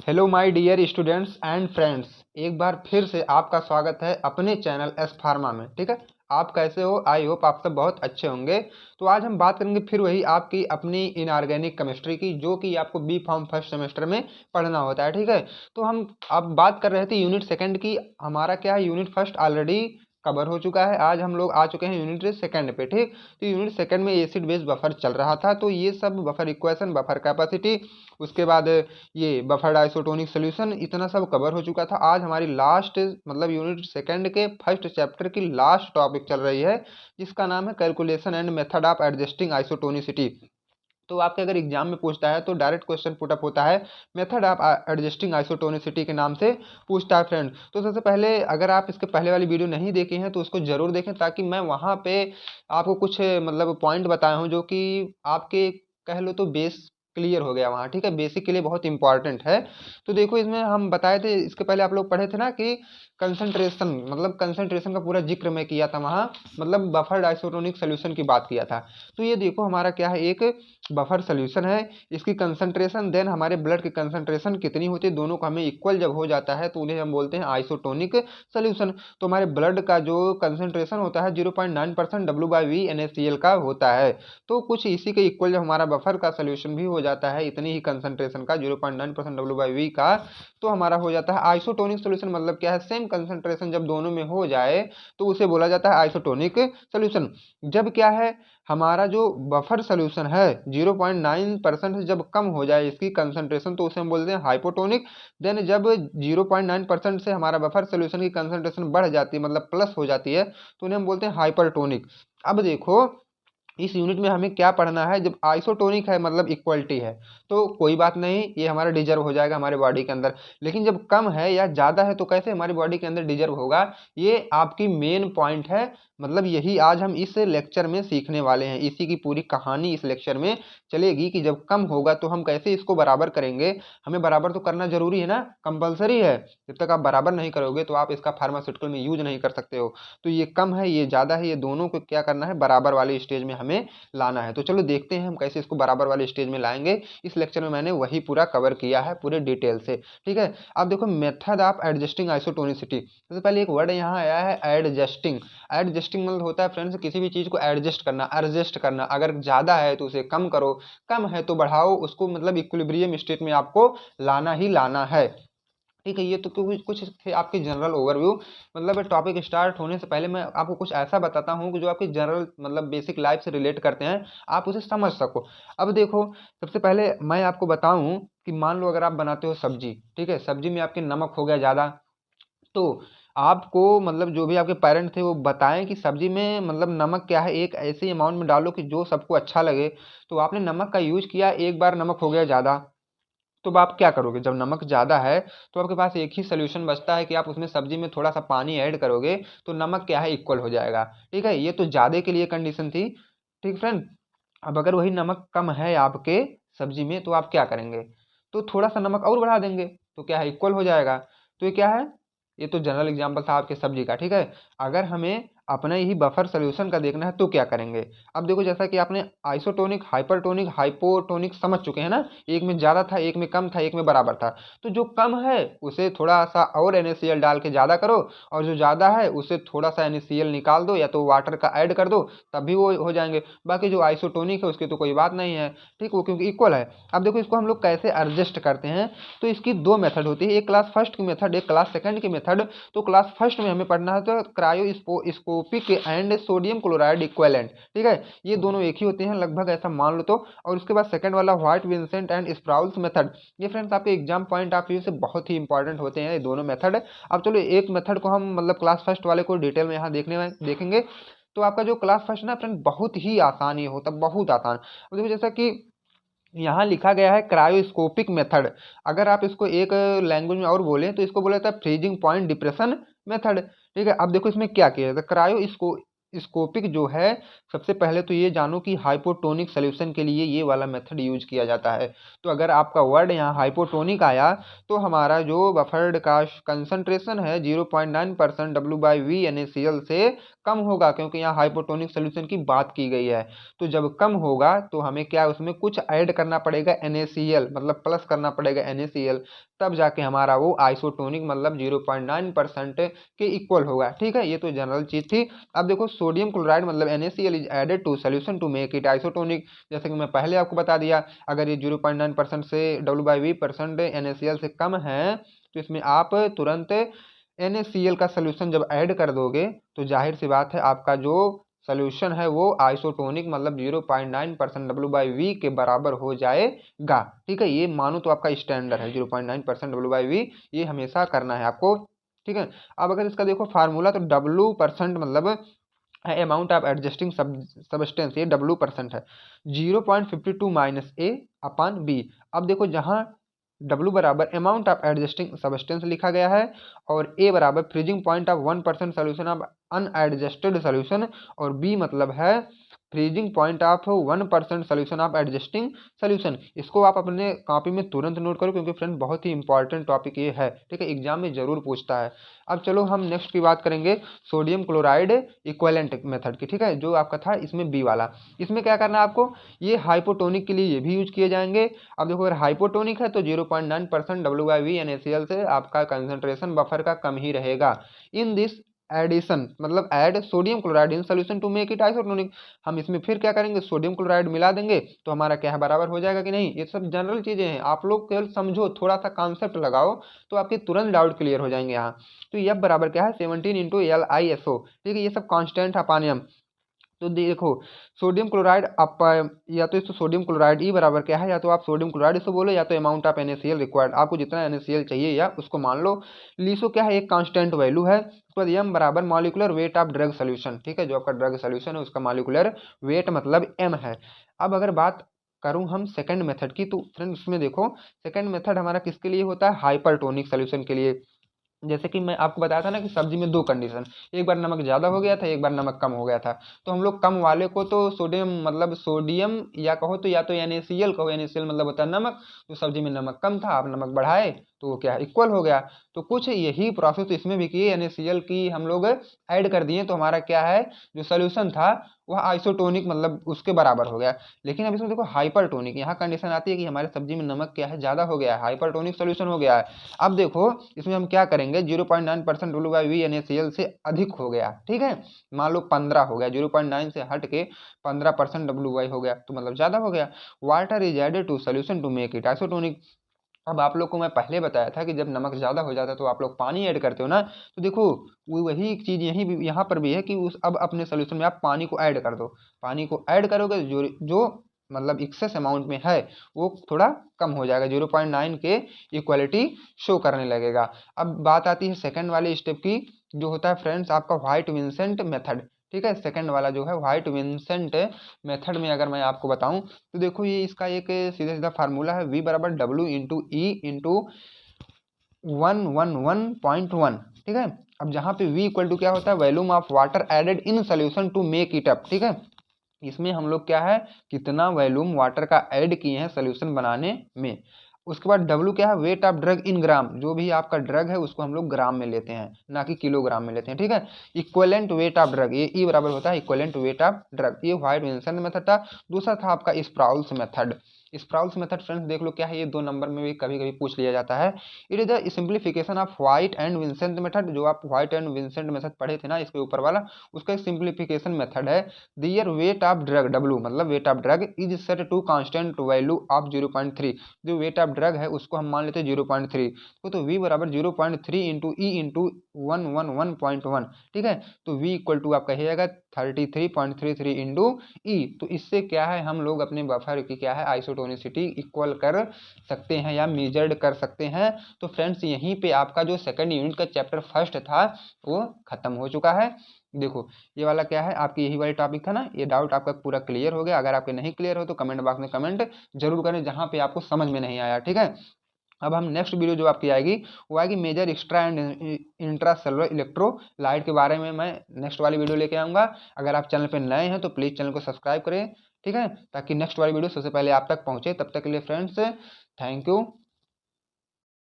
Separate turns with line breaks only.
Hello my dear students and friends, एक बार फिर से आपका स्वागत है अपने चैनल एस फार्मा में। ठीक है, आप कैसे हो? आई होप आप सब बहुत अच्छे होंगे। तो आज हम बात करेंगे फिर वही आपकी अपनी इनऑर्गेनिक केमिस्ट्री की, जो कि आपको बी फॉर्म फर्स्ट सेमेस्टर में पढ़ना होता है। ठीक है, तो हम अब बात कर रहे थे यूनिट सेकंड की। हमारा क्या है, यूनिट फर्स्ट ऑलरेडी कवर हो चुका है। आज हम लोग आ चुके हैं यूनिट सेकंड पे। ठीक, तो यूनिट सेकंड में एसिड बेस बफर चल रहा था, तो ये सब बफर इक्वेशन, बफर कैपेसिटी, उसके बाद ये बफर आइसोटोनिक सोल्यूशन, इतना सब कवर हो चुका था। आज हमारी लास्ट मतलब यूनिट सेकंड के फर्स्ट चैप्टर की लास्ट टॉपिक चल रही है, जिसका नाम है calculation and method of adjusting isotonicity. तो आपके अगर एग्जाम में पूछता है तो डायरेक्ट क्वेश्चन पुटअप होता है मेथड ऑफ एडजस्टिंग आइसोटोनिसिटी के नाम से पूछता है फ्रेंड। तो सबसे पहले अगर आप इसके पहले वाली वीडियो नहीं देखे हैं तो उसको जरूर देखें, ताकि मैं वहाँ पे आपको कुछ मतलब पॉइंट बताया हूँ जो कि आपके कह लो तो बेस क्लियर हो गया वहाँ। ठीक है, बेसिक के लिए बहुत इंपॉर्टेंट है। तो देखो, इसमें हम बताए थे, इसके पहले आप लोग पढ़े थे ना कि कंसंट्रेशन, मतलब कंसंट्रेशन का पूरा जिक्र मैं किया था वहाँ, मतलब बफर आइसोटोनिक सोल्यूशन की बात किया था। तो ये देखो हमारा क्या है, एक बफर सोल्यूशन है, इसकी कंसंट्रेशन देन हमारे ब्लड की कंसंट्रेशन कितनी होती है, दोनों का हमें इक्वल जब हो जाता है तो उन्हें हम बोलते हैं आइसोटोनिक सोल्यूशन। तो हमारे ब्लड का जो कंसंट्रेशन होता है 0.9% W/V का होता है। तो कुछ इसी के इक्वल जब हमारा बफर का सोल्यूशन भी हो जाता है इतनी ही कंसंट्रेशन का, 0.9% W/V का, तो हमारा हो जाता है आइसोटोनिक सोल्यूशन। मतलब क्या है, सेम कंसंट्रेशन जब दोनों में हो जाए तो उसे बोला जाता है आइसोटोनिक सोल्यूशन। जब क्या है, हमारा जो बफर सोल्यूशन है 0.9% से जब कम हो जाए इसकी कंसंट्रेशन तो उसे हम बोलते हैं हाइपोटोनिक। देन जब 0.9% से हमारा बफर सोल्यूशन की कंसंट्रेशन बढ़ जाती है, मतलब प्लस हो जाती है, तो उन्हें हम बोलते हैं हाइपरटोनिक। अब देखो, इस यूनिट में हमें क्या पढ़ना है, जब आइसोटोनिक है मतलब इक्वलिटी है तो कोई बात नहीं, ये हमारा डिजर्व हो जाएगा हमारे बॉडी के अंदर। लेकिन जब कम है या ज़्यादा है तो कैसे हमारी बॉडी के अंदर डिजर्व होगा, ये आपकी मेन पॉइंट है। मतलब यही आज हम इस लेक्चर में सीखने वाले हैं, इसी की पूरी कहानी इस लेक्चर में चलेगी कि जब कम होगा तो हम कैसे इसको बराबर करेंगे। हमें बराबर तो करना जरूरी है ना, कंपलसरी है। जब तक आप बराबर नहीं करोगे तो आप इसका फार्मास्यूटिकल में यूज नहीं कर सकते हो। तो ये कम है, ये ज़्यादा है, ये दोनों को क्या करना है, बराबर वाले स्टेज में हमें लाना है। तो चलो देखते हैं हम कैसे इसको बराबर वाले स्टेज में लाएंगे। इस लेक्चर में मैंने वही पूरा कवर किया है पूरे डिटेल से। ठीक है, अब देखो मेथड ऑफ एडजस्टिंग आइसोटोनिसिटी। सबसे पहले एक वर्ड यहाँ आया है एडजस्टिंग। एडजस्टिंग मतलब होता है फ्रेंड्स किसी भी चीज़ को एडजस्ट करना, एडजस्ट करना। अगर ज़्यादा है तो उसे कम करो, कम है तो बढ़ाओ, उसको मतलब इक्विलिब्रियम स्टेट में आपको लाना ही लाना है। ठीक है, ये तो क्योंकि कुछ थे आपके जनरल ओवरव्यू। मतलब टॉपिक स्टार्ट होने से पहले मैं आपको कुछ ऐसा बताता हूँ कि जो आपकी जनरल मतलब बेसिक लाइफ से रिलेट करते हैं, आप उसे समझ सको। अब देखो, सबसे पहले मैं आपको बताऊं कि मान लो अगर आप बनाते हो सब्जी, ठीक है, सब्जी में आपके नमक हो गया ज़्यादा, तो आपको मतलब जो भी आपके पेरेंट थे वो बताएं कि सब्जी में मतलब नमक क्या है, एक ऐसे अमाउंट में डालो कि जो सबको अच्छा लगे। तो आपने नमक का यूज किया, एक बार नमक हो गया ज़्यादा, तो अब आप क्या करोगे, जब नमक ज़्यादा है तो आपके पास एक ही सोल्यूशन बचता है कि आप उसमें सब्जी में थोड़ा सा पानी ऐड करोगे तो नमक क्या है, इक्वल हो जाएगा। ठीक है, ये तो ज़्यादा के लिए कंडीशन थी। ठीक फ्रेंड, अब अगर वही नमक कम है आपके सब्जी में तो आप क्या करेंगे, तो थोड़ा सा नमक और बढ़ा देंगे तो क्या है, इक्वल हो जाएगा। तो ये क्या है, ये तो जनरल एग्जांपल था आपके सब्जी का। ठीक है, अगर हमें अपना ही बफर सोल्यूशन का देखना है तो क्या करेंगे। अब देखो, जैसा कि आपने आइसोटोनिक, हाइपरटोनिक, हाइपोटोनिक समझ चुके हैं ना, एक में ज़्यादा था, एक में कम था, एक में बराबर था। तो जो कम है उसे थोड़ा सा और NaCl डाल के ज़्यादा करो, और जो ज़्यादा है उसे थोड़ा सा NaCl निकाल दो या तो वाटर का ऐड कर दो, तब भी वो हो जाएंगे। बाकी जो आइसोटोनिक है उसकी तो कोई बात नहीं है, ठीक, वो क्योंकि इक्वल है। अब देखो, इसको हम लोग कैसे एडजस्ट करते हैं, तो इसकी दो मेथड होती है, एक क्लास फर्स्ट की मेथड, एक क्लास सेकंड की मेथड। तो क्लास फर्स्ट में हमें पढ़ना है तो cryoscopic and sodium chloride equivalent. ठीक है, ये दोनों एक ही होते हैं लगभग, ऐसा मान लो तो। और उसके बाद सेकंड वाला व्हाइट विंसेंट एंड स्प्राउल्स मेथड। ये फ्रेंड्स आपके एग्जाम पॉइंट ऑफ व्यू से बहुत ही इंपॉर्टेंट होते हैं ये दोनों मेथड। अब चलो एक मेथड को हम मतलब क्लास फर्स्ट वाले को डिटेल में यहाँ देखने में देखेंगे। तो आपका जो क्लास फर्स्ट ना फ्रेंड बहुत ही आसान ये होता है, बहुत आसान। अब देखो, जैसा कि यहाँ लिखा गया है क्रायोस्कोपिक मेथड। अगर आप इसको एक लैंग्वेज में और बोलें तो इसको बोला जाता है फ्रीजिंग पॉइंट डिप्रेशन मेथड। ठीक है, अब देखो इसमें क्या किया जाता है, स्कोपिक जो है, सबसे पहले तो ये जानो कि हाइपोटोनिक सॉल्यूशन के लिए ये वाला मेथड यूज किया जाता है। तो अगर आपका वर्ड यहाँ हाइपोटोनिक आया तो हमारा जो बफर्ड का कंसंट्रेशन है 0.9% W/V NaCl से कम होगा, क्योंकि यहाँ हाइपोटोनिक सॉल्यूशन की बात की गई है। तो जब कम होगा तो हमें क्या उसमें कुछ ऐड करना पड़ेगा NaCl, मतलब प्लस करना पड़ेगा NaCl, तब जाके हमारा वो आइसोटोनिक मतलब 0.9% के इक्वल होगा। ठीक है, ये तो जनरल चीज थी। अब देखो सोडियम क्लोराइड मतलब NaCl is added to solution to make it isotonic. जैसे कि मैं पहले आपको बता दिया, अगर ये 0.9% से W/V% NaCl से कम है तो इसमें आप तुरंत NaCl का सोल्यूशन जब ऐड कर दोगे तो जाहिर सी बात है आपका जो सोल्यूशन है वो आइसोटोनिक मतलब 0.9% W/V के बराबर हो जाएगा। ठीक है, ये मानो तो आपका स्टैंडर्ड है 0.9% W/V, ये हमेशा करना है आपको। ठीक है, अब अगर इसका देखो फार्मूला तो W% मतलब अमाउंट ऑफ एडजस्टिंग सबस्टेंस, ये W% है, 0.52 माइनस A अपॉन B। अब देखो जहाँ W बराबर अमाउंट ऑफ एडजस्टिंग सबस्टेंस लिखा गया है और A बराबर freezing point of 1% solution of unadjusted solution, और B मतलब है freezing point of 1% solution of adjusting solution. इसको आप अपने कॉपी में तुरंत नोट करो, क्योंकि फ्रेंड बहुत ही इंपॉर्टेंट टॉपिक ये है। ठीक है, एग्जाम में जरूर पूछता है। अब चलो हम नेक्स्ट की बात करेंगे सोडियम क्लोराइड इक्विवेलेंट मेथड की। ठीक है, जो आपका था इसमें बी वाला, इसमें क्या करना है आपको, ये हाइपोटोनिक के लिए ये भी यूज किए जाएंगे। अब देखो अगर हाइपोटोनिक है तो 0.9% W/V NaCl से आपका कंसंट्रेशन बफर का कम ही रहेगा। इन दिस एडिशन मतलब add sodium chloride in solution to make it isotonic, हम इसमें फिर क्या करेंगे, सोडियम क्लोराइड मिला देंगे तो हमारा क्या है, बराबर हो जाएगा कि नहीं। ये सब जनरल चीजें हैं, आप लोग केवल समझो, थोड़ा सा कॉन्सेप्ट लगाओ तो आपके तुरंत डाउट क्लियर हो जाएंगे यहाँ। तो F बराबर क्या है 17 इंटू LiSO। ठीक है, ये सब कांस्टेंट है अपानियम। तो देखो सोडियम क्लोराइड आप या तो इसको सोडियम क्लोराइड ई बराबर क्या है, या तो आप सोडियम क्लोराइड इसको बोलो या तो अमाउंट ऑफ NaCl रिक्वायर्ड, आपको जितना NaCl चाहिए या उसको मान लो। लिसो क्या है, एक कांस्टेंट वैल्यू है। उसके बाद m बराबर molecular weight of drug solution. ठीक है, जो आपका ड्रग सोल्यूशन है उसका मॉलिक्यूलर वेट मतलब m है। अब अगर बात करूं हम सेकंड मेथड की, तो फ्रेंड्स उसमें देखो सेकंड मेथड हमारा किसके लिए होता है, हाइपरटोनिक सोल्यूशन के लिए। जैसे कि मैं आपको बताया था ना कि सब्जी में दो कंडीशन, एक बार नमक ज़्यादा हो गया था, एक बार नमक कम हो गया था। तो हम लोग कम वाले को तो सोडियम मतलब सोडियम या कहो तो या तो NaCl कहो, NaCl मतलब होता है नमक, तो सब्जी में नमक कम था, आप नमक बढ़ाए तो वो क्या है, इक्वल हो गया। तो कुछ यही प्रोसेस इसमें भी किए, NaCl की हम लोग ऐड कर दिए तो हमारा क्या है, जो सोल्यूशन था वह आइसोटोनिक मतलब उसके बराबर हो गया। लेकिन अब इसमें देखो हाइपरटोनिक, यहाँ कंडीशन आती है कि हमारे सब्जी में नमक क्या है, ज़्यादा हो गया है, हाइपरटोनिक सोल्यूशन हो गया है। अब देखो इसमें हम क्या करेंगे, 0.9% W/V NaCl से अधिक हो गया। ठीक है, मान लो 15 हो गया, 0.9 से हट के 15% W/V हो गया तो मतलब ज़्यादा हो गया। Water is added to solution to make it isotonic. अब आप लोग को मैं पहले बताया था कि जब नमक ज़्यादा हो जाता है तो आप लोग पानी ऐड करते हो ना, तो देखो वही चीज़ यहीं भी यहाँ पर भी है कि उस अब अपने सोल्यूशन में आप पानी को ऐड कर दो। पानी को ऐड करोगे जो जो मतलब एक्सेस अमाउंट में है वो थोड़ा कम हो जाएगा, 0.9 के इक्वलिटी शो करने लगेगा। अब बात आती है सेकंड वाले स्टेप की, जो होता है फ्रेंड्स आपका व्हाइट विंसेंट मेथड। ठीक है, सेकंड वाला जो है व्हाइट विंसेंट मेथड में अगर मैं आपको बताऊं तो देखो ये इसका एक सीधा सीधा फार्मूला है, V बराबर W इंटू ई इंटू 111.1। ठीक है, अब जहाँ पे V इक्वल टू क्या होता है, volume of water added in solution to make it up. ठीक है, इसमें हम लोग क्या है, कितना वॉल्यूम वाटर का ऐड किए हैं सोल्यूशन बनाने में। उसके बाद W क्या है, वेट ऑफ ड्रग इन ग्राम, जो भी आपका ड्रग है उसको हम लोग ग्राम में लेते हैं ना कि किलोग्राम में लेते हैं। ठीक है, इक्वलेंट वेट ऑफ ड्रग, ये E बराबर होता है इक्वलेंट वेट ऑफ ड्रग। ये व्हाइट विंसेंट मेथड था। दूसरा था आपका स्प्राउल्स मेथड। स्प्राउल्स मेथड फ्रेंड्स देख लो क्या है, ये 2 नंबर में भी कभी कभी पूछ लिया जाता है। It is the simplification of white and Vincent method, जो आप व्हाइट एंड विंसेंट मेथड पढ़े थे ना इसके ऊपर वाला, उसका एक सिंप्लीफिकेशन मेथड है। Their weight of drug W मतलब weight of drug is set to constant value of 0.3। जो वेट ऑफ ड्रग है उसको हम मान लेते हैं 0.3, तो V बराबर 0.3 इंटू ई इंटू 111.1। ठीक है, तो V इक्वल टू आपका जाएगा 33.33 इंटू ई। तो इससे क्या है, हम लोग अपने बफर की क्या है आइसोटोनिसिटी इक्वल कर सकते हैं या मेजर्ड कर सकते हैं। तो फ्रेंड्स यहीं पे आपका जो सेकंड यूनिट का चैप्टर फर्स्ट था वो खत्म हो चुका है। देखो ये वाला क्या है, आपकी यही वाली टॉपिक था ना, ये डाउट आपका पूरा क्लियर हो गया। अगर आपके नहीं क्लियर हो तो कमेंट बॉक्स में कमेंट जरूर करें जहां पे आपको समझ में नहीं आया। ठीक है, अब हम नेक्स्ट वीडियो जो आपकी आएगी वो आएगी major extra and intra cellular electrolyte के बारे में मैं नेक्स्ट वाली वीडियो लेके आऊँगा। अगर आप चैनल पर नए हैं तो प्लीज़ चैनल को सब्सक्राइब करें, ठीक है, ताकि नेक्स्ट वाली वीडियो सबसे पहले आप तक पहुँचे। तब तक के लिए फ्रेंड्स, थैंक यू।